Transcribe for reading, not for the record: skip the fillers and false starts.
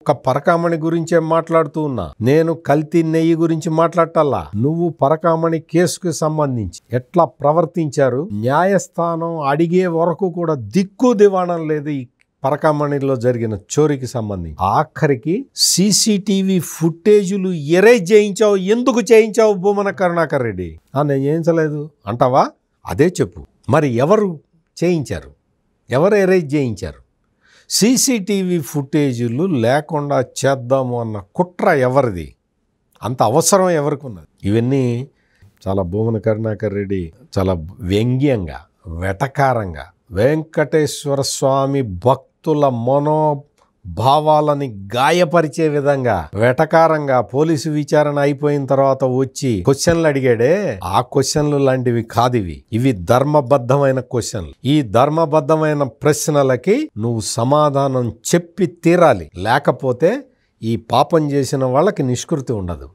ఒక పరకామణి గురించే మాట్లాడుతూ ఉన్నా. నేను కల్తీ నెయ్యి గురించి మాట్లాడటల్లా. నువ్వు పరకామణి కేసుకు సంబంధించి ఎట్లా ప్రవర్తించారు, న్యాయస్థానం అడిగే వరకు కూడా దిక్కు దివాణం లేదు ఈ పరకామణిలో జరిగిన చోరీకి సంబంధించి. ఆఖరికి సీసీటీవీ ఫుటేజీలు ఎరేజ్ చేయించావు. ఎందుకు చేయించావు భూమన కరుణాకర్ రెడ్డి? నేను చేయించలేదు అంటావా? అదే చెప్పు. మరి ఎవరు చేయించారు? ఎవరు ఎరేజ్ చేయించారు? సీసీటీవీ ఫుటేజీలు లేకుండా చేద్దాము అన్న కుట్ర ఎవరిది? అంత అవసరం ఎవరికి ఉన్నది? ఇవన్నీ చాలా భూమన కరుణాకర్ రెడ్డి చాలా వ్యంగ్యంగా, వెటకారంగా వెంకటేశ్వర స్వామి భక్తుల మనోభావాలని గాయపరిచే విధంగా వెటకారంగా పోలీసు విచారణ అయిపోయిన తర్వాత వచ్చి క్వశ్చన్లు అడిగాడే, ఆ క్వశ్చన్లు లాంటివి కాదివి. ఇవి ధర్మబద్ధమైన క్వశ్చన్లు. ఈ ధర్మబద్ధమైన ప్రశ్నలకి నువ్వు సమాధానం చెప్పి తీరాలి. లేకపోతే ఈ పాపం చేసిన వాళ్ళకి నిష్కృతి ఉండదు.